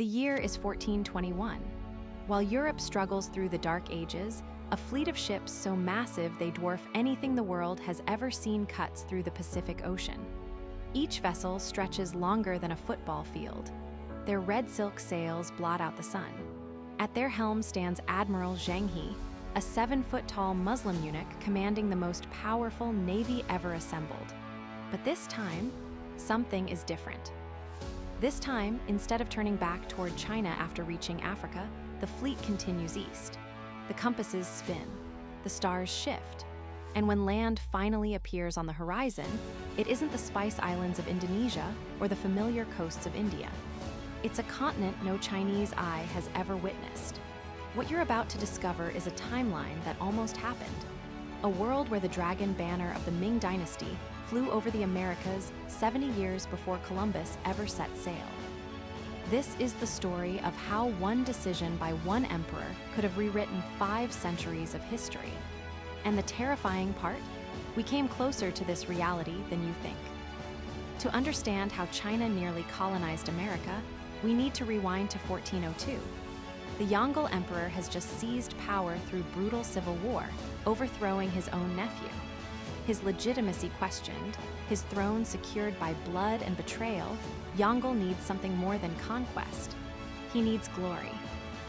The year is 1421. While Europe struggles through the Dark Ages, a fleet of ships so massive they dwarf anything the world has ever seen cuts through the Pacific Ocean. Each vessel stretches longer than a football field. Their red silk sails blot out the sun. At their helm stands Admiral Zheng He, a 7-foot-tall Muslim eunuch commanding the most powerful navy ever assembled. But this time, something is different. This time, instead of turning back toward China after reaching Africa, the fleet continues east. The compasses spin, the stars shift, and when land finally appears on the horizon, it isn't the Spice Islands of Indonesia or the familiar coasts of India. It's a continent no Chinese eye has ever witnessed. What you're about to discover is a timeline that almost happened. A world where the dragon banner of the Ming Dynasty flew over the Americas 70 years before Columbus ever set sail. This is the story of how one decision by one emperor could have rewritten 5 centuries of history. And the terrifying part? We came closer to this reality than you think. To understand how China nearly colonized America, we need to rewind to 1402. The Yongle Emperor has just seized power through brutal civil war, overthrowing his own nephew. His legitimacy questioned, his throne secured by blood and betrayal, Yongle needs something more than conquest. He needs glory.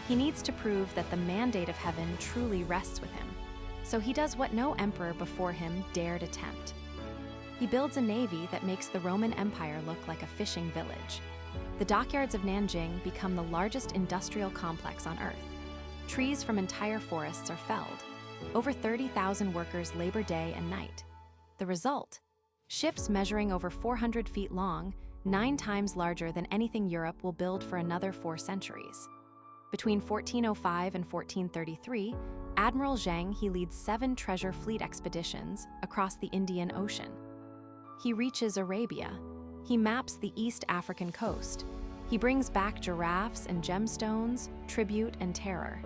He needs to prove that the mandate of heaven truly rests with him. So he does what no emperor before him dared attempt. He builds a navy that makes the Roman Empire look like a fishing village. The dockyards of Nanjing become the largest industrial complex on Earth. Trees from entire forests are felled. Over 30,000 workers labor day and night. The result? Ships measuring over 400 feet long, 9 times larger than anything Europe will build for another 4 centuries. Between 1405 and 1433, Admiral Zheng He leads 7 treasure fleet expeditions across the Indian Ocean. He reaches Arabia. He maps the East African coast. He brings back giraffes and gemstones, tribute and terror.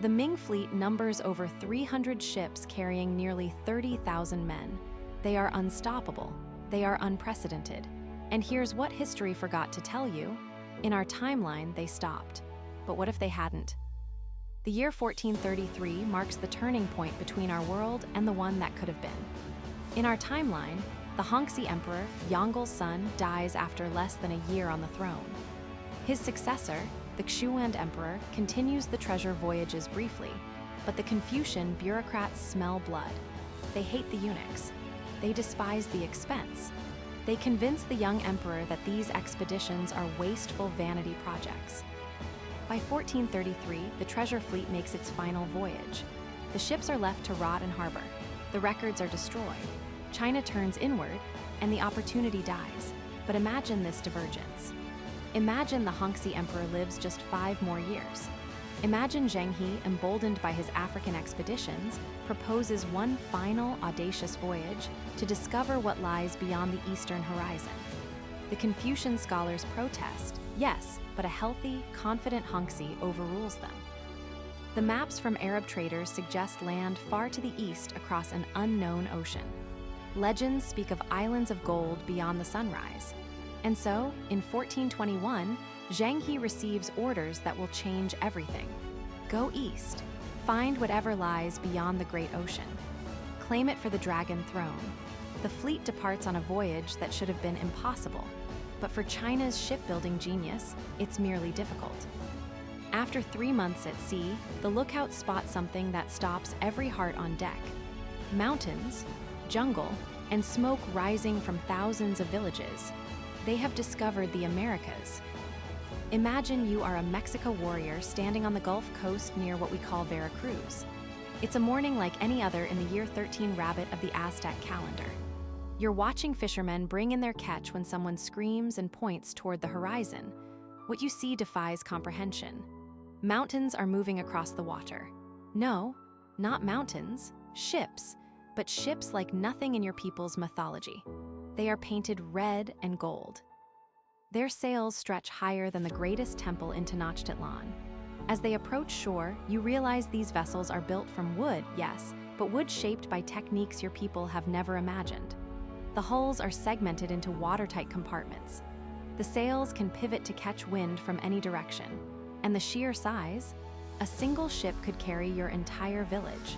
The Ming fleet numbers over 300 ships carrying nearly 30,000 men. They are unstoppable. They are unprecedented. And here's what history forgot to tell you. In our timeline, they stopped. But what if they hadn't? The year 1433 marks the turning point between our world and the one that could have been. In our timeline, the Hongxi Emperor, Yongle's son, dies after less than a year on the throne. His successor, the Yongle Emperor, continues the treasure voyages briefly, but the Confucian bureaucrats smell blood. They hate the eunuchs. They despise the expense. They convince the young emperor that these expeditions are wasteful vanity projects. By 1433, the treasure fleet makes its final voyage. The ships are left to rot in harbor. The records are destroyed. China turns inward, and the opportunity dies. But imagine this divergence. Imagine the Hongxi Emperor lives just 5 more years. Imagine Zheng He, emboldened by his African expeditions, proposes one final audacious voyage to discover what lies beyond the eastern horizon. The Confucian scholars protest, yes, but a healthy, confident Hongxi overrules them. The maps from Arab traders suggest land far to the east across an unknown ocean. Legends speak of islands of gold beyond the sunrise. And so, in 1421, Zheng He receives orders that will change everything. Go east. Find whatever lies beyond the great ocean. Claim it for the dragon throne. The fleet departs on a voyage that should have been impossible. But for China's shipbuilding genius, it's merely difficult. After 3 months at sea, the lookouts spot something that stops every heart on deck. Mountains, jungle, and smoke rising from thousands of villages. They have discovered the Americas. Imagine you are a Mexico warrior standing on the Gulf Coast near what we call Veracruz. It's a morning like any other in the year 13 Rabbit of the Aztec calendar. You're watching fishermen bring in their catch when someone screams and points toward the horizon. What you see defies comprehension. Mountains are moving across the water. No, not mountains, ships, but ships like nothing in your people's mythology. They are painted red and gold. Their sails stretch higher than the greatest temple in Tenochtitlan. As they approach shore, you realize these vessels are built from wood, yes, but wood shaped by techniques your people have never imagined. The hulls are segmented into watertight compartments. The sails can pivot to catch wind from any direction, and the sheer size, a single ship could carry your entire village.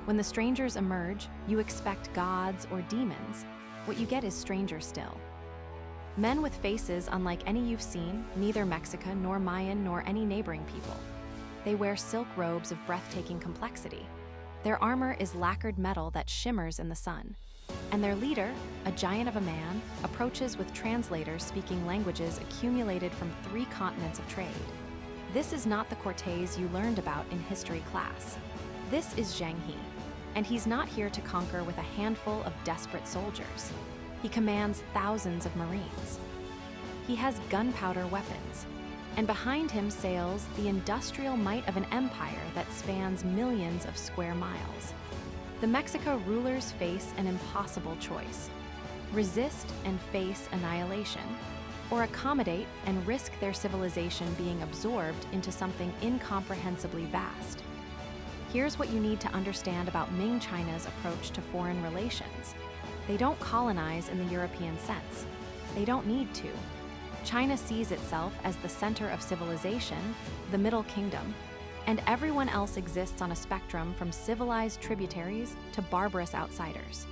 When the strangers emerge, you expect gods or demons. What you get is stranger still. Men with faces unlike any you've seen, neither Mexica nor Mayan nor any neighboring people. They wear silk robes of breathtaking complexity. Their armor is lacquered metal that shimmers in the sun. And their leader, a giant of a man, approaches with translators speaking languages accumulated from 3 continents of trade. This is not the Cortés you learned about in history class. This is Zheng He, and he's not here to conquer with a handful of desperate soldiers. He commands thousands of Marines. He has gunpowder weapons, and behind him sails the industrial might of an empire that spans millions of square miles. The Mexica rulers face an impossible choice: resist and face annihilation, or accommodate and risk their civilization being absorbed into something incomprehensibly vast. Here's what you need to understand about Ming China's approach to foreign relations. They don't colonize in the European sense. They don't need to. China sees itself as the center of civilization, the Middle Kingdom, and everyone else exists on a spectrum from civilized tributaries to barbarous outsiders.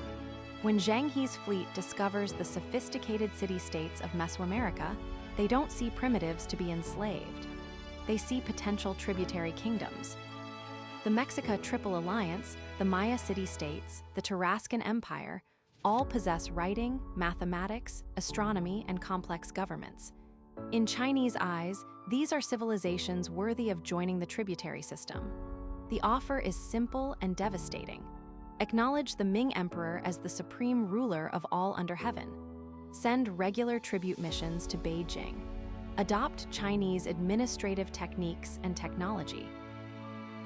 When Zheng He's fleet discovers the sophisticated city-states of Mesoamerica, they don't see primitives to be enslaved. They see potential tributary kingdoms. The Mexica Triple Alliance, the Maya city-states, the Tarascan Empire, all possess writing, mathematics, astronomy, and complex governments. In Chinese eyes, these are civilizations worthy of joining the tributary system. The offer is simple and devastating. Acknowledge the Ming Emperor as the supreme ruler of all under heaven. Send regular tribute missions to Beijing. Adopt Chinese administrative techniques and technology.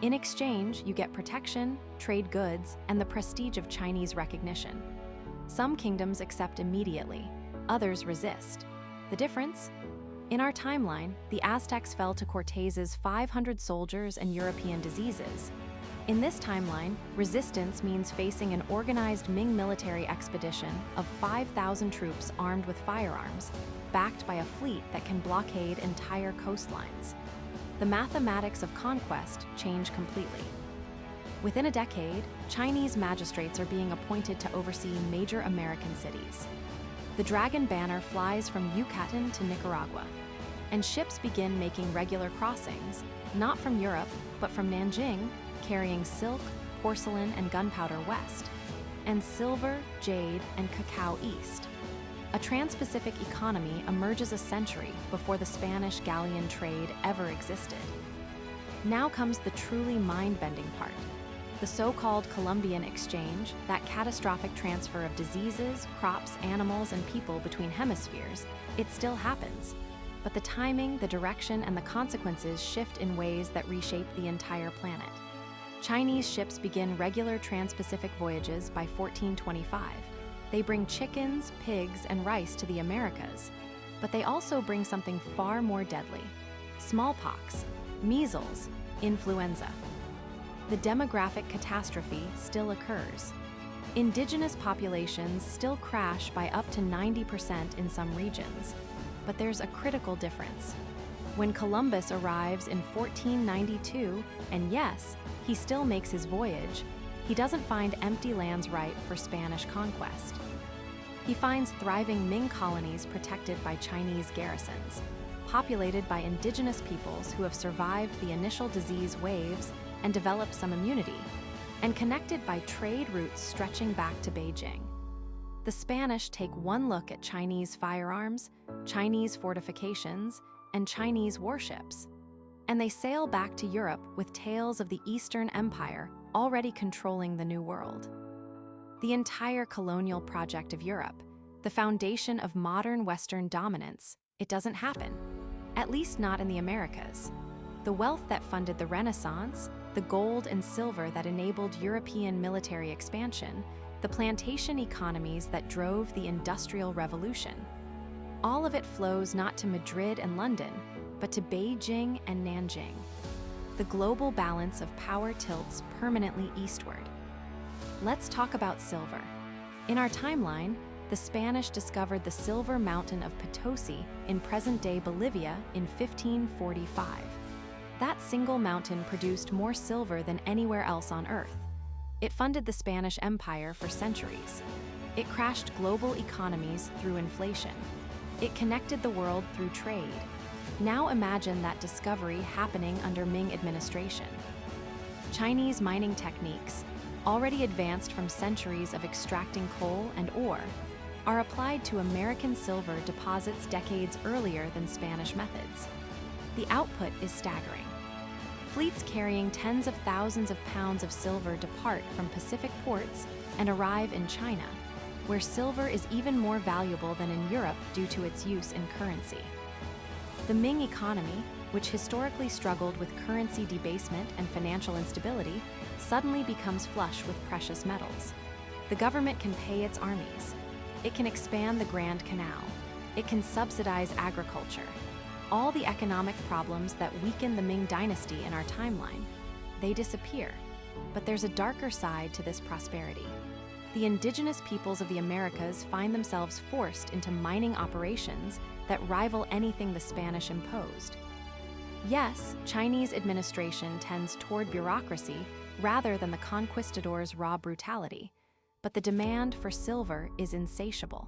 In exchange, you get protection, trade goods, and the prestige of Chinese recognition. Some kingdoms accept immediately, others resist. The difference? In our timeline, the Aztecs fell to Cortés's 500 soldiers and European diseases. In this timeline, resistance means facing an organized Ming military expedition of 5,000 troops armed with firearms, backed by a fleet that can blockade entire coastlines. The mathematics of conquest change completely. Within a decade, Chinese magistrates are being appointed to oversee major American cities. The Dragon Banner flies from Yucatan to Nicaragua, and ships begin making regular crossings, not from Europe, but from Nanjing, carrying silk, porcelain, and gunpowder west, and silver, jade, and cacao east. A trans-Pacific economy emerges a century before the Spanish galleon trade ever existed. Now comes the truly mind-bending part. The so-called Columbian Exchange, that catastrophic transfer of diseases, crops, animals, and people between hemispheres, it still happens. But the timing, the direction, and the consequences shift in ways that reshape the entire planet. Chinese ships begin regular trans-Pacific voyages by 1425. They bring chickens, pigs, and rice to the Americas. But they also bring something far more deadly: smallpox, measles, influenza. The demographic catastrophe still occurs. Indigenous populations still crash by up to 90% in some regions. But there's a critical difference. When Columbus arrives in 1492, and yes, he still makes his voyage, he doesn't find empty lands ripe for Spanish conquest. He finds thriving Ming colonies protected by Chinese garrisons, populated by indigenous peoples who have survived the initial disease waves and developed some immunity, and connected by trade routes stretching back to Beijing. The Spanish take one look at Chinese firearms, Chinese fortifications, and Chinese warships, and they sail back to Europe with tales of the Eastern Empire already controlling the New World. The entire colonial project of Europe, the foundation of modern Western dominance, it doesn't happen, at least not in the Americas. The wealth that funded the Renaissance, the gold and silver that enabled European military expansion, the plantation economies that drove the Industrial Revolution. All of it flows not to Madrid and London, but to Beijing and Nanjing. The global balance of power tilts permanently eastward. Let's talk about silver. In our timeline, the Spanish discovered the silver mountain of Potosi in present-day Bolivia in 1545. That single mountain produced more silver than anywhere else on Earth. It funded the Spanish Empire for centuries. It crashed global economies through inflation. It connected the world through trade. Now imagine that discovery happening under Ming administration. Chinese mining techniques, already advanced from centuries of extracting coal and ore, are applied to American silver deposits decades earlier than Spanish methods. The output is staggering. Fleets carrying tens of thousands of pounds of silver depart from Pacific ports and arrive in China, where silver is even more valuable than in Europe due to its use in currency. The Ming economy, which historically struggled with currency debasement and financial instability, suddenly becomes flush with precious metals. The government can pay its armies. It can expand the Grand Canal. It can subsidize agriculture. All the economic problems that weaken the Ming dynasty in our timeline, they disappear. But there's a darker side to this prosperity. The indigenous peoples of the Americas find themselves forced into mining operations that rival anything the Spanish imposed. Yes, Chinese administration tends toward bureaucracy rather than the conquistadors' raw brutality, but the demand for silver is insatiable.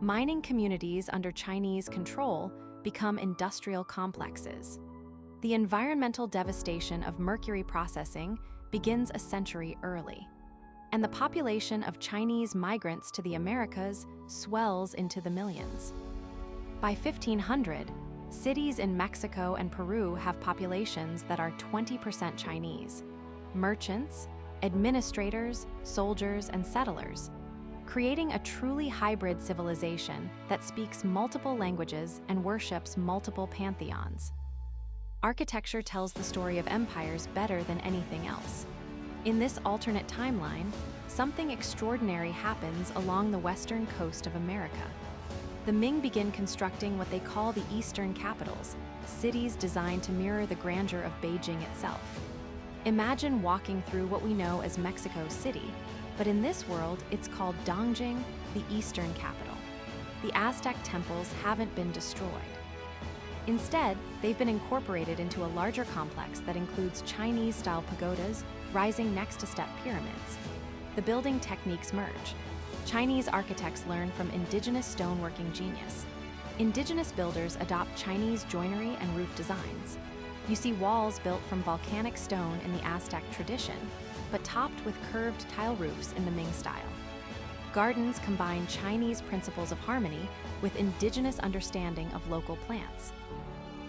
Mining communities under Chinese control become industrial complexes. The environmental devastation of mercury processing begins a century early, and the population of Chinese migrants to the Americas swells into the millions. By 1500, cities in Mexico and Peru have populations that are 20% Chinese. Merchants, administrators, soldiers, and settlers, creating a truly hybrid civilization that speaks multiple languages and worships multiple pantheons. Architecture tells the story of empires better than anything else. In this alternate timeline, something extraordinary happens along the western coast of America. The Ming begin constructing what they call the Eastern capitals, cities designed to mirror the grandeur of Beijing itself. Imagine walking through what we know as Mexico City, but in this world, it's called Dongjing, the Eastern capital. The Aztec temples haven't been destroyed. Instead, they've been incorporated into a larger complex that includes Chinese-style pagodas rising next to step pyramids. The building techniques merge. Chinese architects learn from indigenous stoneworking genius. Indigenous builders adopt Chinese joinery and roof designs. You see walls built from volcanic stone in the Aztec tradition, but topped with curved tile roofs in the Ming style. Gardens combine Chinese principles of harmony with indigenous understanding of local plants.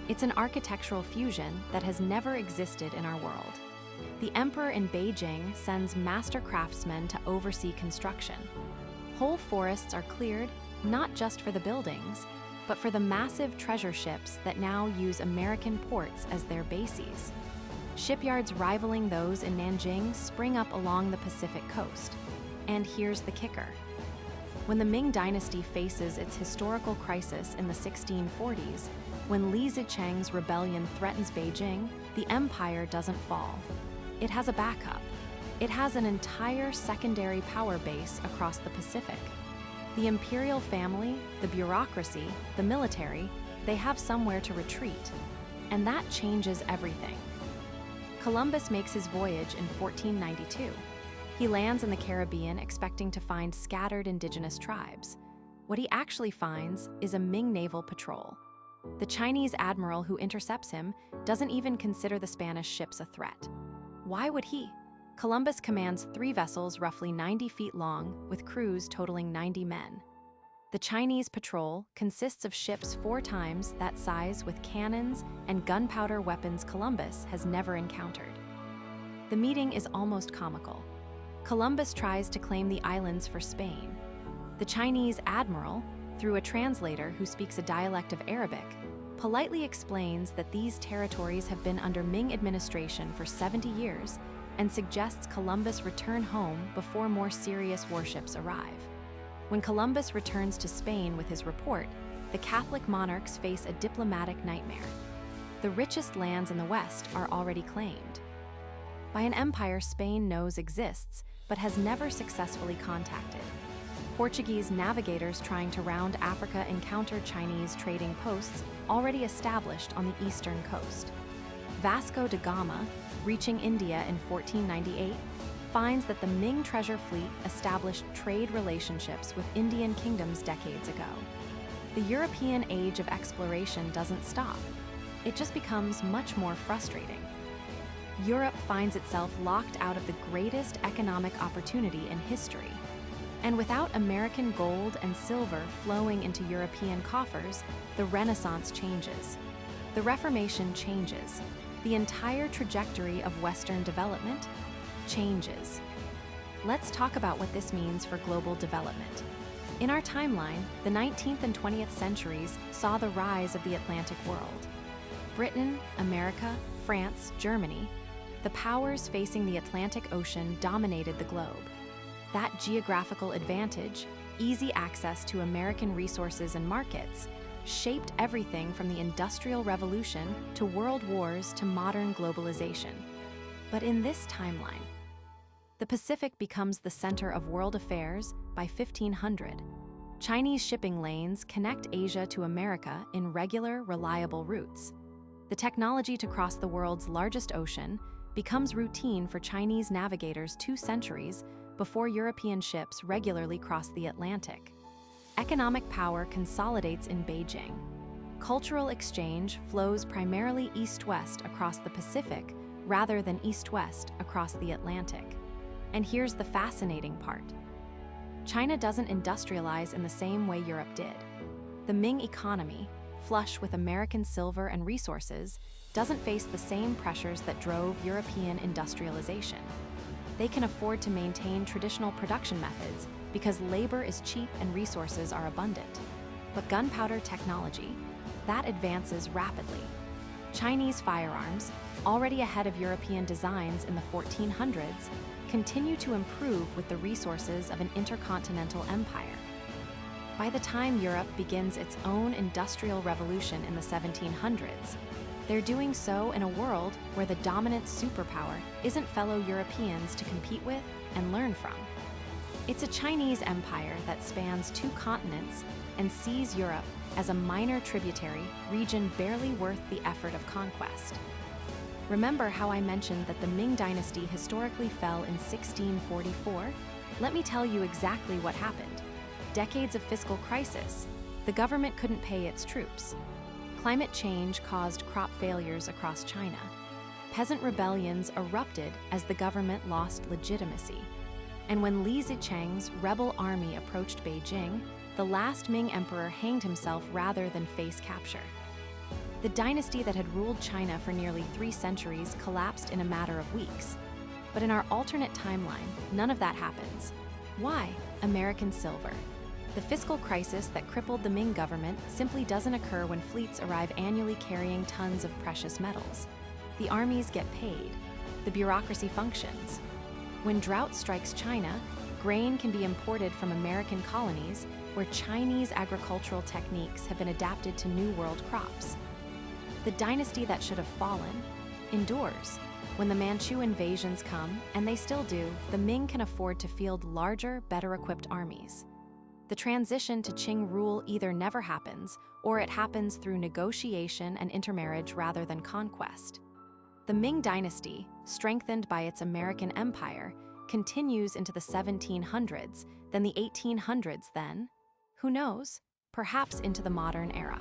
It's an architectural fusion that has never existed in our world. The emperor in Beijing sends master craftsmen to oversee construction. Whole forests are cleared, not just for the buildings, but for the massive treasure ships that now use American ports as their bases. Shipyards rivaling those in Nanjing spring up along the Pacific coast. And here's the kicker. When the Ming dynasty faces its historical crisis in the 1640s, when Li Zicheng's rebellion threatens Beijing, the empire doesn't fall. It has a backup. It has an entire secondary power base across the Pacific. The imperial family, the bureaucracy, the military, they have somewhere to retreat. And that changes everything. Columbus makes his voyage in 1492. He lands in the Caribbean expecting to find scattered indigenous tribes. What he actually finds is a Ming naval patrol. The Chinese admiral who intercepts him doesn't even consider the Spanish ships a threat. Why would he? Columbus commands 3 vessels roughly 90 feet long, with crews totaling 90 men. The Chinese patrol consists of ships 4 times that size with cannons and gunpowder weapons Columbus has never encountered. The meeting is almost comical. Columbus tries to claim the islands for Spain. The Chinese admiral, through a translator who speaks a dialect of Arabic, politely explains that these territories have been under Ming administration for 70 years and suggests Columbus return home before more serious warships arrive. When Columbus returns to Spain with his report, the Catholic monarchs face a diplomatic nightmare. The richest lands in the West are already claimed by an empire Spain knows exists but has never successfully contacted. Portuguese navigators trying to round Africa encountered Chinese trading posts already established on the eastern coast. Vasco da Gama, reaching India in 1498, finds that the Ming treasure fleet established trade relationships with Indian kingdoms decades ago. The European age of exploration doesn't stop. It just becomes much more frustrating. Europe finds itself locked out of the greatest economic opportunity in history. And without American gold and silver flowing into European coffers, the Renaissance changes. The Reformation changes. The entire trajectory of Western development changes. Let's talk about what this means for global development. In our timeline, the 19th and 20th centuries saw the rise of the Atlantic world. Britain, America, France, Germany, the powers facing the Atlantic Ocean dominated the globe. That geographical advantage, easy access to American resources and markets, shaped everything from the Industrial Revolution to world wars to modern globalization. But in this timeline, the Pacific becomes the center of world affairs by 1500. Chinese shipping lanes connect Asia to America in regular, reliable routes. The technology to cross the world's largest ocean becomes routine for Chinese navigators 2 centuries before European ships regularly cross the Atlantic. Economic power consolidates in Beijing. Cultural exchange flows primarily east-west across the Pacific rather than east-west across the Atlantic. And here's the fascinating part. China doesn't industrialize in the same way Europe did. The Ming economy, flush with American silver and resources, doesn't face the same pressures that drove European industrialization. They can afford to maintain traditional production methods because labor is cheap and resources are abundant. But gunpowder technology, that advances rapidly. Chinese firearms, already ahead of European designs in the 1400s, continue to improve with the resources of an intercontinental empire. By the time Europe begins its own industrial revolution in the 1700s, they're doing so in a world where the dominant superpower isn't fellow Europeans to compete with and learn from. It's a Chinese empire that spans 2 continents and sees Europe as a minor tributary region barely worth the effort of conquest. Remember how I mentioned that the Ming dynasty historically fell in 1644? Let me tell you exactly what happened. Decades of fiscal crisis. The government couldn't pay its troops. Climate change caused crop failures across China. Peasant rebellions erupted as the government lost legitimacy. And when Li Zicheng's rebel army approached Beijing, the last Ming Emperor hanged himself rather than face capture. The dynasty that had ruled China for nearly 3 centuries collapsed in a matter of weeks. But in our alternate timeline, none of that happens. Why? American silver. The fiscal crisis that crippled the Ming government simply doesn't occur when fleets arrive annually carrying tons of precious metals. The armies get paid. The bureaucracy functions. When drought strikes China, grain can be imported from American colonies where Chinese agricultural techniques have been adapted to New World crops. The dynasty that should have fallen endures. When the Manchu invasions come, and they still do, the Ming can afford to field larger, better-equipped armies. The transition to Qing rule either never happens, or it happens through negotiation and intermarriage rather than conquest. The Ming dynasty, strengthened by its American empire, continues into the 1700s, then the 1800s, then, who knows, perhaps into the modern era.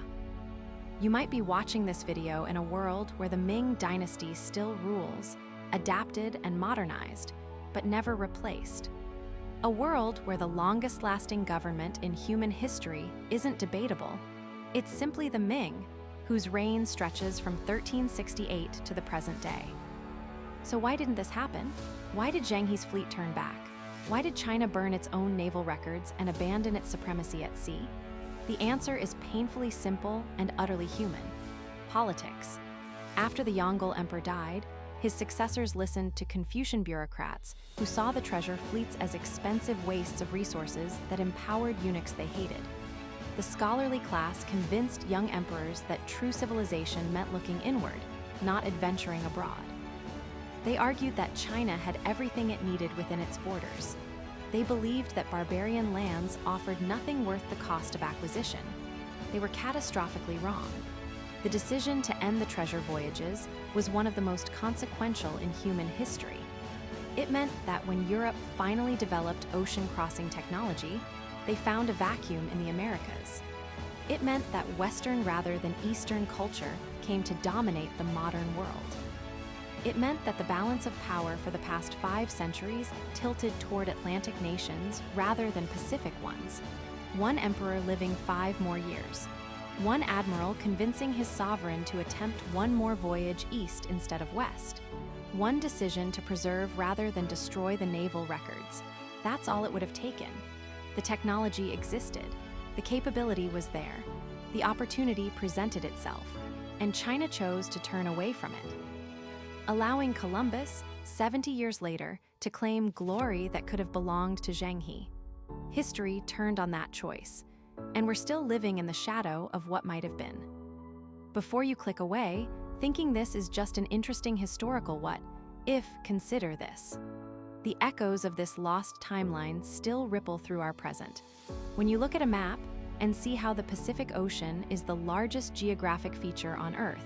You might be watching this video in a world where the Ming dynasty still rules, adapted and modernized, but never replaced. A world where the longest-lasting government in human history isn't debatable. It's simply the Ming, whose reign stretches from 1368 to the present day. So why didn't this happen? Why did Zheng He's fleet turn back? Why did China burn its own naval records and abandon its supremacy at sea? The answer is painfully simple and utterly human: politics. After the Yongle Emperor died, his successors listened to Confucian bureaucrats who saw the treasure fleets as expensive wastes of resources that empowered eunuchs they hated. The scholarly class convinced young emperors that true civilization meant looking inward, not adventuring abroad. They argued that China had everything it needed within its borders. They believed that barbarian lands offered nothing worth the cost of acquisition. They were catastrophically wrong. The decision to end the treasure voyages was one of the most consequential in human history. It meant that when Europe finally developed ocean-crossing technology, they found a vacuum in the Americas. It meant that Western rather than Eastern culture came to dominate the modern world. It meant that the balance of power for the past 5 centuries tilted toward Atlantic nations rather than Pacific ones. One emperor living 5 more years. One admiral convincing his sovereign to attempt one more voyage east instead of west. One decision to preserve rather than destroy the naval records. That's all it would have taken. The technology existed. The capability was there. The opportunity presented itself, and China chose to turn away from it, allowing Columbus, 70 years later, to claim glory that could have belonged to Zheng He. History turned on that choice, and we're still living in the shadow of what might have been. Before you click away, thinking this is just an interesting historical what-if, consider this. The echoes of this lost timeline still ripple through our present. When you look at a map and see how the Pacific Ocean is the largest geographic feature on Earth,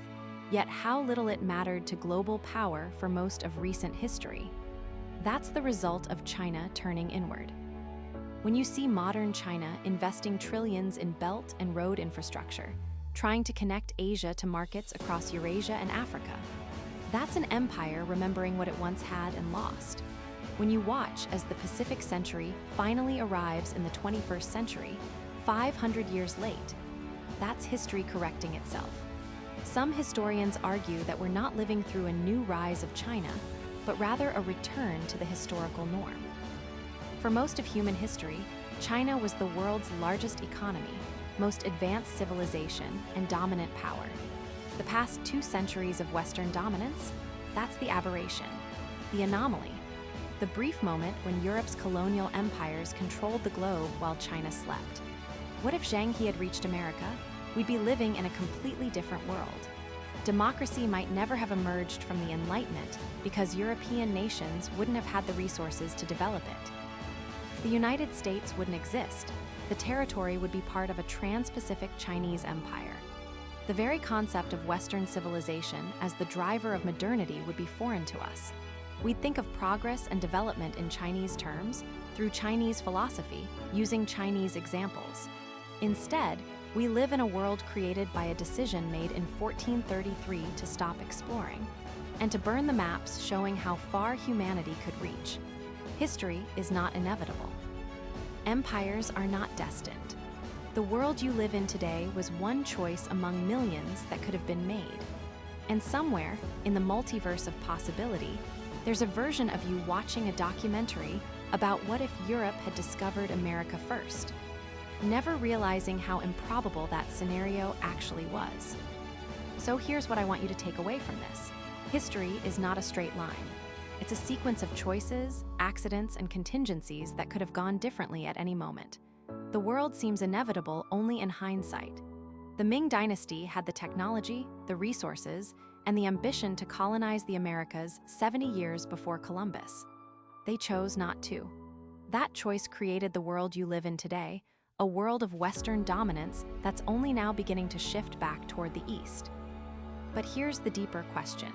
yet how little it mattered to global power for most of recent history, that's the result of China turning inward. When you see modern China investing trillions in belt and road infrastructure, trying to connect Asia to markets across Eurasia and Africa, that's an empire remembering what it once had and lost. When you watch as the Pacific century finally arrives in the 21st century, 500 years late, that's history correcting itself. Some historians argue that we're not living through a new rise of China, but rather a return to the historical norm. For most of human history, China was the world's largest economy, most advanced civilization, and dominant power. The past 2 centuries of Western dominance, that's the aberration, the anomaly. The brief moment when Europe's colonial empires controlled the globe while China slept. What if Zheng He had reached America? We'd be living in a completely different world. Democracy might never have emerged from the Enlightenment because European nations wouldn't have had the resources to develop it. The United States wouldn't exist. The territory would be part of a trans-Pacific Chinese empire. The very concept of Western civilization as the driver of modernity would be foreign to us. We'd think of progress and development in Chinese terms, through Chinese philosophy, using Chinese examples. Instead, we live in a world created by a decision made in 1433 to stop exploring, and to burn the maps showing how far humanity could reach. History is not inevitable. Empires are not destined. The world you live in today was one choice among millions that could have been made. And somewhere, in the multiverse of possibility, there's a version of you watching a documentary about what if Europe had discovered America first, never realizing how improbable that scenario actually was. So here's what I want you to take away from this. History is not a straight line. It's a sequence of choices, accidents, and contingencies that could have gone differently at any moment. The world seems inevitable only in hindsight. The Ming Dynasty had the technology, the resources, and the ambition to colonize the Americas 70 years before Columbus. They chose not to. That choice created the world you live in today, a world of Western dominance that's only now beginning to shift back toward the East. But here's the deeper question.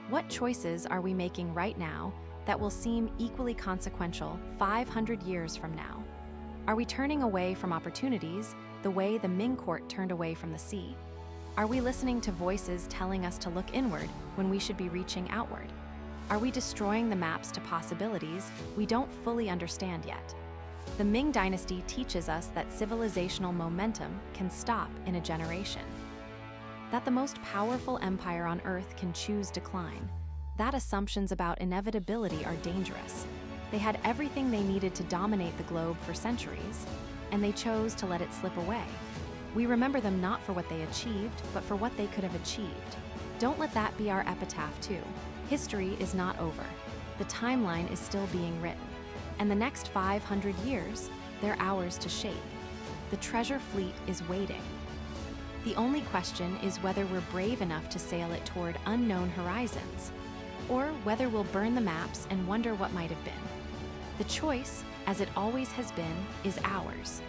What choices are we making right now that will seem equally consequential 500 years from now? Are we turning away from opportunities the way the Ming court turned away from the sea? Are we listening to voices telling us to look inward when we should be reaching outward? Are we destroying the maps to possibilities we don't fully understand yet? The Ming Dynasty teaches us that civilizational momentum can stop in a generation. That the most powerful empire on Earth can choose decline. That assumptions about inevitability are dangerous. They had everything they needed to dominate the globe for centuries, and they chose to let it slip away. We remember them not for what they achieved, but for what they could have achieved. Don't let that be our epitaph too. History is not over. The timeline is still being written. And the next 500 years, they're ours to shape. The treasure fleet is waiting. The only question is whether we're brave enough to sail it toward unknown horizons, or whether we'll burn the maps and wonder what might have been. The choice as it always has been, is ours.